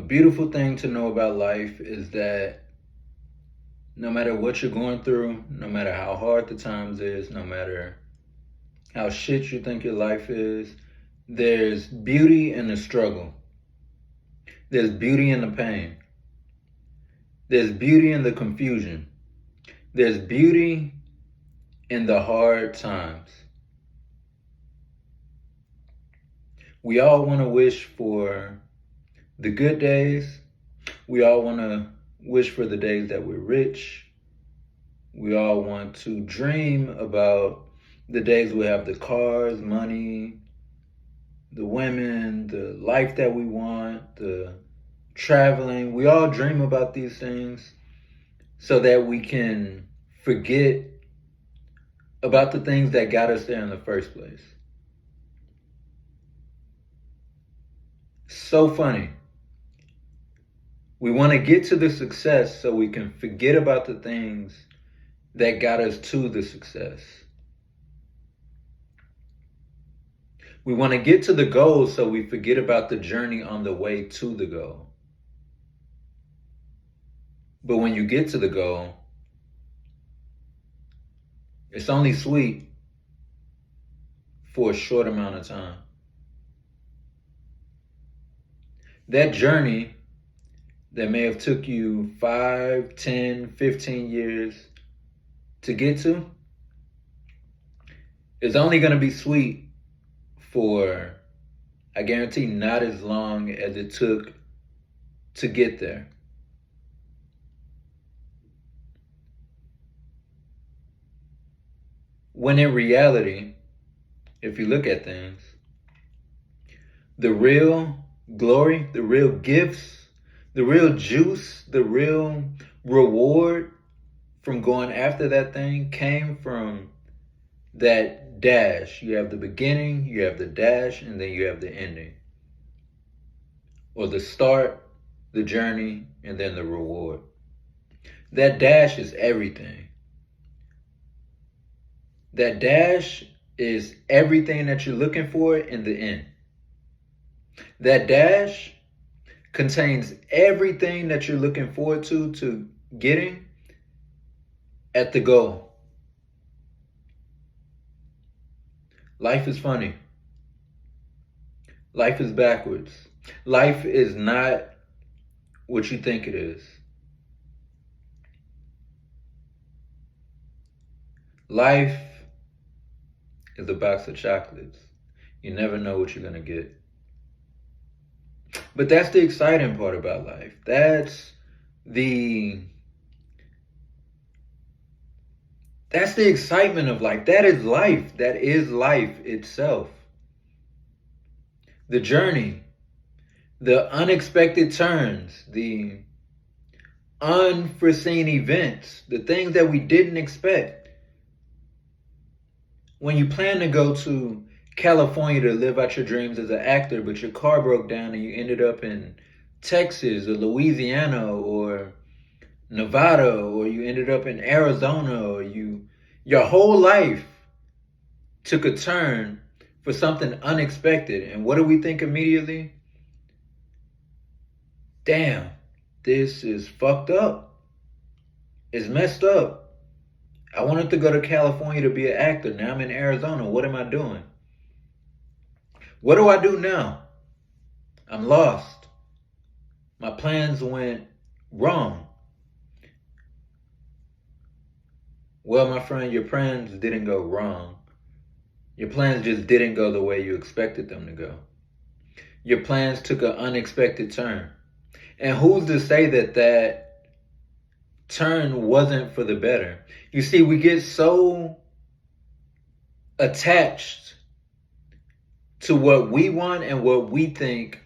beautiful thing to know about life is that no matter what you're going through, no matter how hard the times is, no matter how shit you think your life is, there's beauty in the struggle. There's beauty in the pain. There's beauty in the confusion. There's beauty in the hard times. We all want to wish for the good days. We all want to wish for the days that we're rich. We all want to dream about the days we have the cars, money, the women, the life that we want, the traveling. We all dream about these things so that we can forget about the things that got us there in the first place. So funny. We want to get to the success so we can forget about the things that got us to the success. We want to get to the goal so we forget about the journey on the way to the goal. But when you get to the goal, it's only sweet for a short amount of time. That journey that may have took you 5, 10, 15 years to get to is only going to be sweet for, I guarantee, not as long as it took to get there. When in reality, if you look at things, the real glory, the real gifts, the real juice, the real reward from going after that thing came from that dash. You have the beginning, you have the dash, and then you have the ending. Or the start, the journey, and then the reward. That dash is everything. That dash is everything that you're looking for in the end. That dash contains everything that you're looking forward to getting at the goal. Life is funny. Life is backwards. Life is not what you think it is. Life is a box of chocolates. You never know what you're going to get. But that's the exciting part about life. That's the excitement of life. That is life. That is life itself. The journey, the unexpected turns, the unforeseen events, the things that we didn't expect. When you plan to go to California to live out your dreams as an actor, but your car broke down and you ended up in Texas or Louisiana or Nevada, or you ended up in Arizona, or your whole life took a turn for something unexpected. And what do we think immediately? Damn, this is fucked up. It's messed up. I wanted to go to California to be an actor. Now I'm in Arizona. What am I doing? What do I do now? I'm lost. My plans went wrong. Well, my friend, your plans didn't go wrong. Your plans just didn't go the way you expected them to go. Your plans took an unexpected turn. And who's to say that turn wasn't for the better? You see, we get so attached to what we want and what we think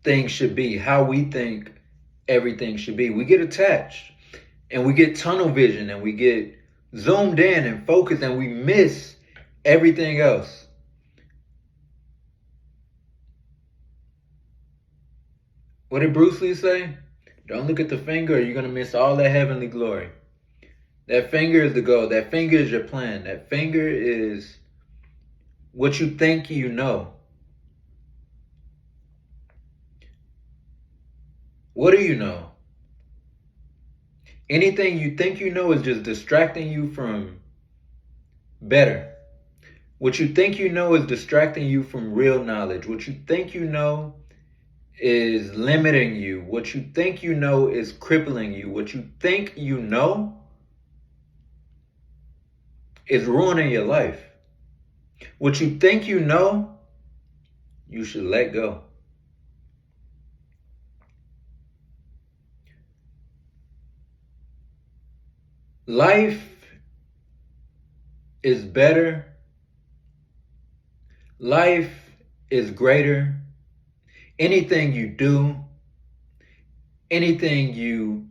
things should be, how we think everything should be. We get attached and we get tunnel vision and we get zoomed in and focused and we miss everything else. What did Bruce Lee say? Don't look at the finger or you're going to miss all that heavenly glory. That finger is the goal. That finger is your plan. That finger is what you think you know. What do you know? Anything you think you know is just distracting you from better. What you think you know is distracting you from real knowledge. What you think you know is limiting you. What you think you know is crippling you. What you think you know is ruining your life. What you think you know, you should let go. Life is better. Life is greater. Anything you do, anything you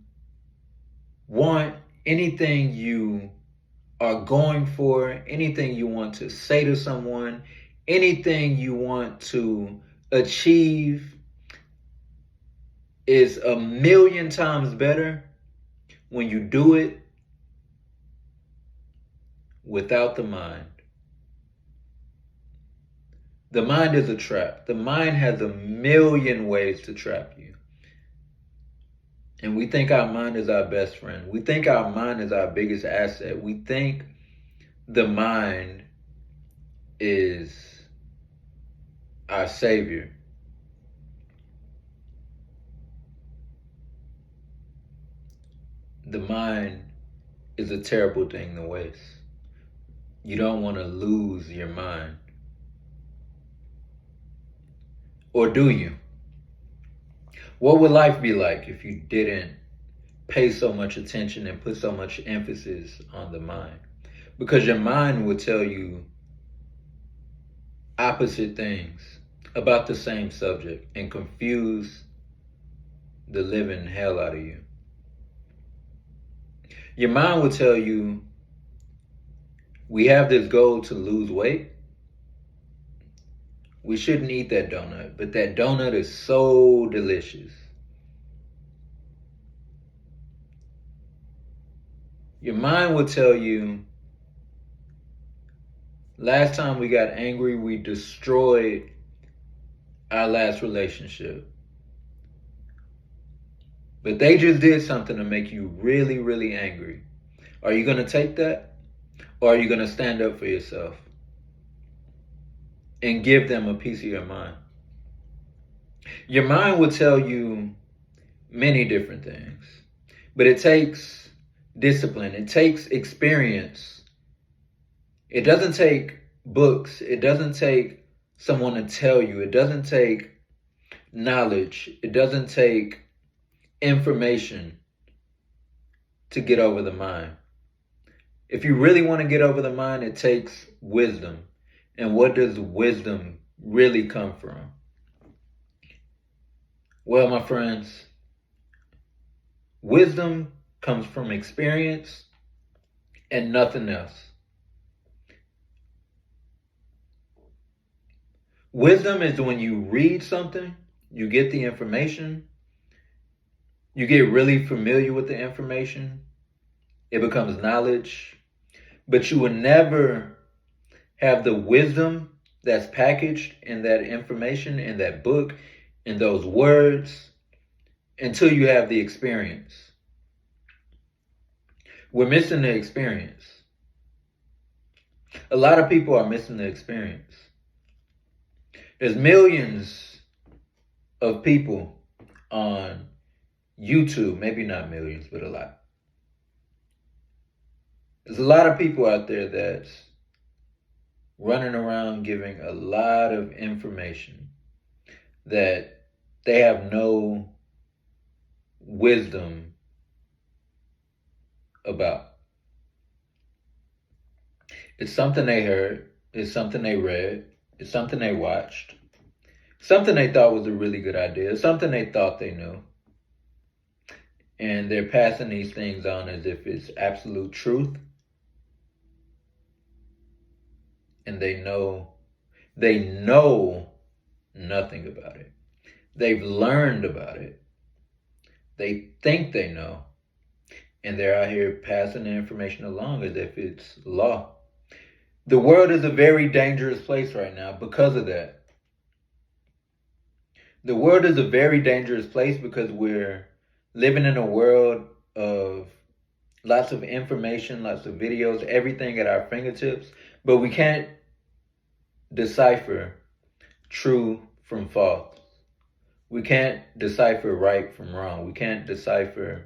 want, anything you are going for, anything you want to say to someone, anything you want to achieve is a million times better when you do it without the mind. The mind is a trap. The mind has a million ways to trap you. And we think our mind is our best friend. We think our mind is our biggest asset. We think the mind is our savior. The mind is a terrible thing to waste. You don't want to lose your mind. Or do you? What would life be like if you didn't pay so much attention and put so much emphasis on the mind? Because your mind will tell you opposite things about the same subject and confuse the living hell out of you. Your mind will tell you, we have this goal to lose weight. We shouldn't eat that donut, but that donut is so delicious. Your mind will tell you, last time we got angry, we destroyed our last relationship. But they just did something to make you really, really angry. Are you going to take that? Or are you going to stand up for yourself and give them a piece of your mind? Your mind will tell you many different things, but it takes discipline. It takes experience. It doesn't take books. It doesn't take someone to tell you. It doesn't take knowledge. It doesn't take information to get over the mind. If you really want to get over the mind, it takes wisdom. And what does wisdom really come from? Well, my friends, wisdom comes from experience and nothing else. Wisdom is when you read something, you get the information, you get really familiar with the information, it becomes knowledge, but you will never have the wisdom that's packaged in that information, in that book, in those words, until you have the experience. We're missing the experience. A lot of people are missing the experience. There's millions of people on YouTube, maybe not millions, but a lot. There's a lot of people out there that's running around giving a lot of information that they have no wisdom about. It's something they heard, it's something they read, it's something they watched, something they thought was a really good idea, something they thought they knew. And they're passing these things on as if it's absolute truth. And they know nothing about it. They've learned about it. They think they know. And they're out here passing the information along as if it's law. The world is a very dangerous place right now because of that. The world is a very dangerous place because we're living in a world of lots of information, lots of videos, everything at our fingertips, but we can't decipher true from false. We can't decipher right from wrong. We can't decipher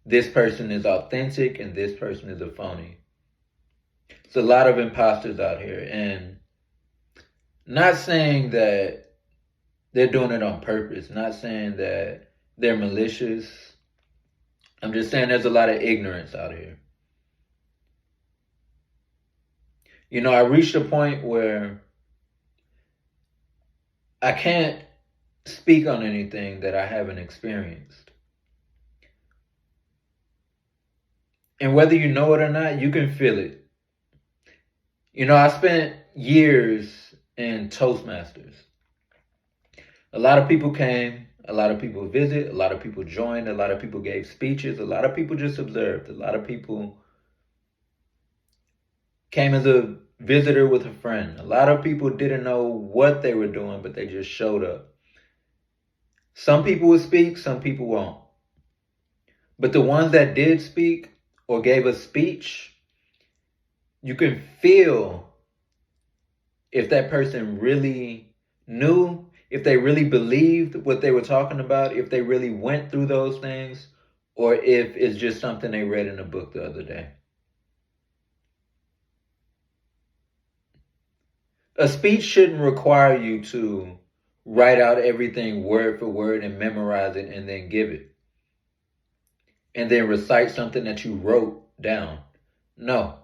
this person is authentic and this person is a phony. It's a lot of imposters out here, and not saying that they're doing it on purpose, not saying that they're malicious. I'm just saying there's a lot of ignorance out here. You know, I reached a point where I can't speak on anything that I haven't experienced. And whether you know it or not, you can feel it. You know, I spent years in Toastmasters. A lot of people came, a lot of people visited, a lot of people joined, a lot of people gave speeches, a lot of people just observed, a lot of people came as a visitor with a friend. A lot of people didn't know what they were doing, but they just showed up. Some people will speak, some people won't. But the ones that did speak or gave a speech, you can feel if that person really knew, if they really believed what they were talking about, if they really went through those things, or if it's just something they read in a book the other day. A speech shouldn't require you to write out everything word for word and memorize it and then give it. And then recite something that you wrote down. No.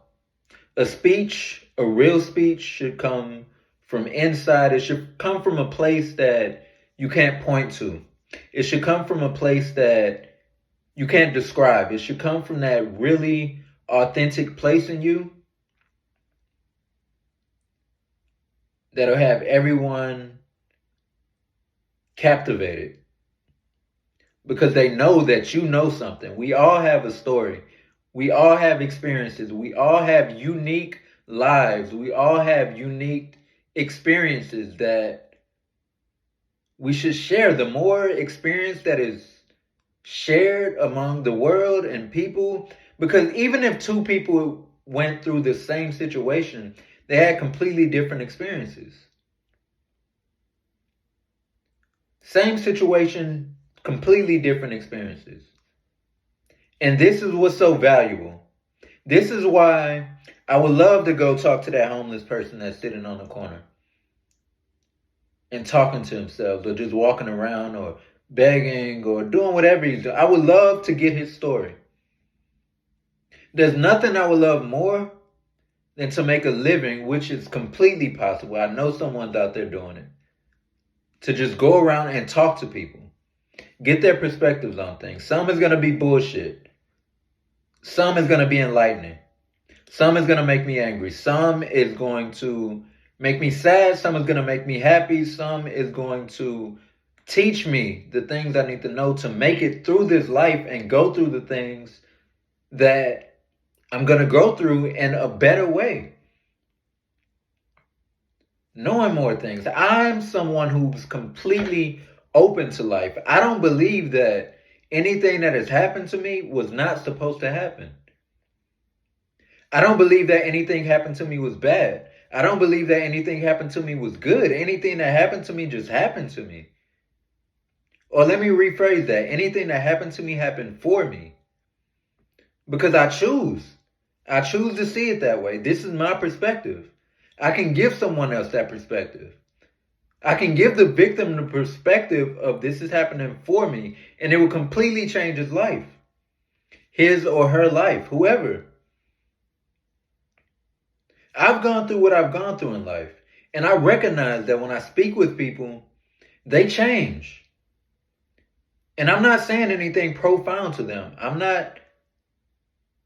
A speech, a real speech, should come from inside. It should come from a place that you can't point to. It should come from a place that you can't describe. It should come from that really authentic place in you that'll have everyone captivated because they know that you know something. We all have a story. We all have experiences. We all have unique lives. We all have unique experiences that we should share. The more experience that is shared among the world and people, because even if two people went through the same situation, they had completely different experiences. Same situation, completely different experiences. And this is what's so valuable. This is why I would love to go talk to that homeless person that's sitting on the corner and talking to himself, or just walking around or begging or doing whatever he's doing. I would love to get his story. There's nothing I would love more than to make a living, which is completely possible. I know someone's out there doing it. To just go around and talk to people. Get their perspectives on things. Some is going to be bullshit. Some is going to be enlightening. Some is going to make me angry. Some is going to make me sad. Some is going to make me happy. Some is going to teach me the things I need to know to make it through this life and go through the things that I'm going to go through in a better way. Knowing more things. I'm someone who's completely open to life. I don't believe that anything that has happened to me was not supposed to happen. I don't believe that anything happened to me was bad. I don't believe that anything happened to me was good. Anything that happened to me just happened to me. Or let me rephrase that. Anything that happened to me happened for me. Because I choose. I choose to see it that way. This is my perspective. I can give someone else that perspective. I can give the victim the perspective of this is happening for me, and it will completely change his life. His or her life, whoever. I've gone through what I've gone through in life, and I recognize that when I speak with people, they change. And I'm not saying anything profound to them. I'm not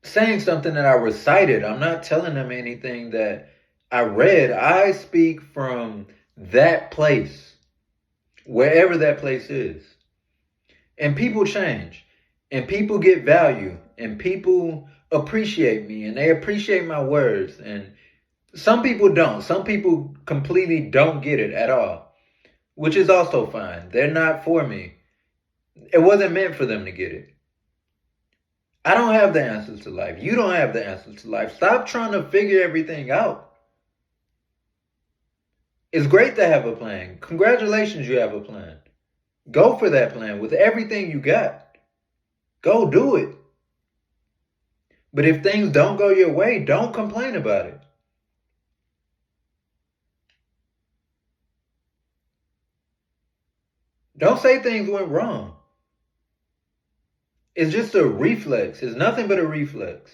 saying something that I recited. I'm not telling them anything that I read. I speak from that place, wherever that place is. And people change. And people get value. And people appreciate me. And they appreciate my words. And some people don't. Some people completely don't get it at all. which is also fine. They're not for me. It wasn't meant for them to get it. I don't have the answers to life. You don't have the answers to life. Stop trying to figure everything out. It's great to have a plan. Congratulations, you have a plan. Go for that plan with everything you got. Go do it. But if things don't go your way, don't complain about it. Don't say things went wrong. It's just a reflex. It's nothing but a reflex.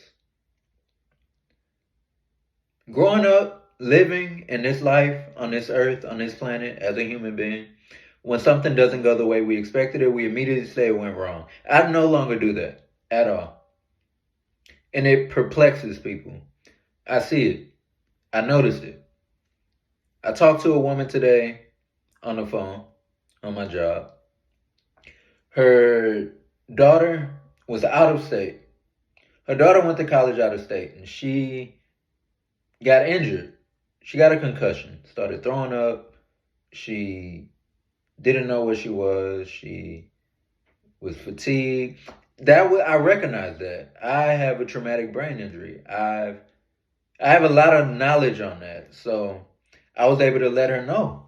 Growing up, living in this life, on this earth, on this planet, as a human being, when something doesn't go the way we expected it, we immediately say it went wrong. I no longer do that at all. And it perplexes people. I see it. I noticed it. I talked to a woman today on the phone on my job. Her daughter was out of state. Her daughter went to college out of state and she got injured. She got a concussion, started throwing up. She didn't know where she was. She was fatigued. I recognize that. I have a traumatic brain injury. I have a lot of knowledge on that. So I was able to let her know.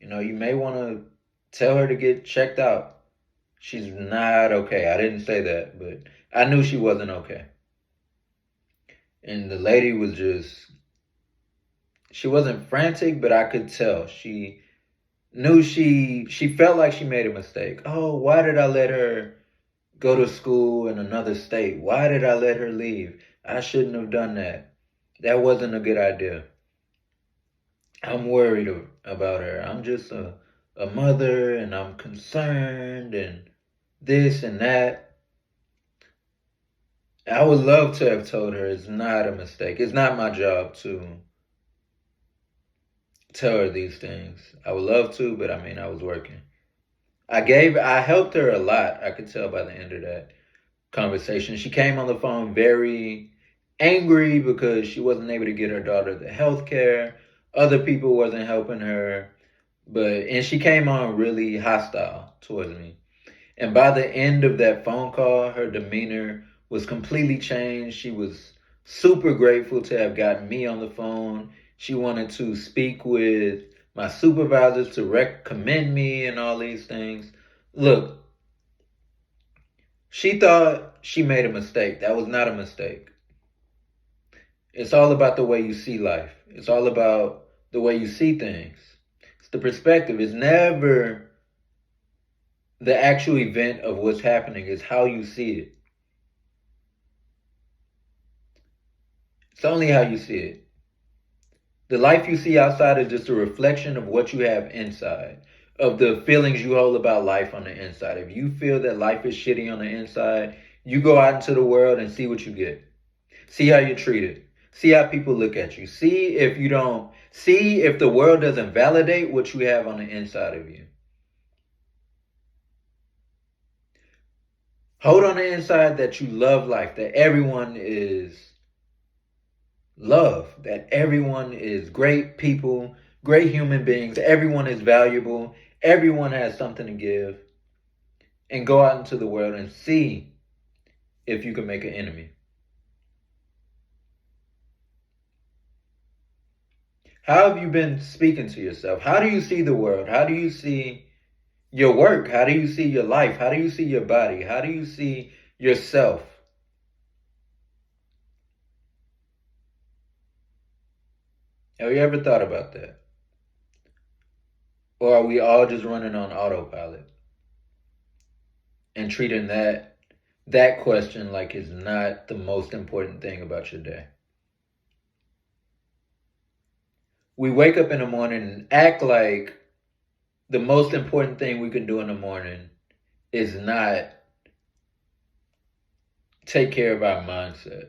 You may want to tell her to get checked out. She's not okay. I didn't say that, but I knew she wasn't okay. And the lady was she wasn't frantic, but I could tell. She knew she felt like she made a mistake. Oh, why did I let her go to school in another state? Why did I let her leave? I shouldn't have done that. That wasn't a good idea. I'm worried about her. I'm just a mother and I'm concerned and this and that. I would love to have told her it's not a mistake. It's not my job to tell her these things. I would love to, but I was working. I helped her a lot. I could tell by the end of that conversation. She came on the phone very angry because she wasn't able to get her daughter the health care. Other people wasn't helping her. And she came on really hostile towards me. And by the end of that phone call, her demeanor was completely changed. She was super grateful to have gotten me on the phone. She wanted to speak with my supervisors to recommend me and all these things. Look, she thought she made a mistake. That was not a mistake. It's all about the way you see life. It's all about the way you see things. It's the perspective. It's never the actual event of what's happening. It's how you see it. It's only how you see it. The life you see outside is just a reflection of what you have inside, of the feelings you hold about life on the inside. If you feel that life is shitty on the inside, you go out into the world and see what you get. See how you're treated. See how people look at you. See if the world doesn't validate what you have on the inside of you. Hold on the inside that you love life, that everyone is love, that everyone is great people, great human beings, everyone is valuable, everyone has something to give, and go out into the world and see if you can make an enemy. How have you been speaking to yourself? How do you see the world? How do you see your work? How do you see your life? How do you see your body? How do you see yourself? Have you ever thought about that? Or are we all just running on autopilot and treating that question like it's not the most important thing about your day? We wake up in the morning and act like the most important thing we can do in the morning is not take care of our mindset.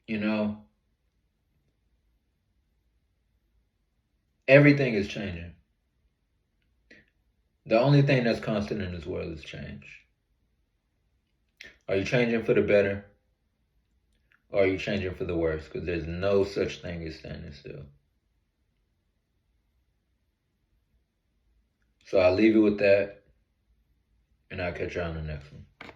You know, everything is changing. The only thing that's constant in this world is change. Are you changing for the better? Or are you changing for the worse? Because there's no such thing as standing still. So I'll leave you with that, and I'll catch you on the next one.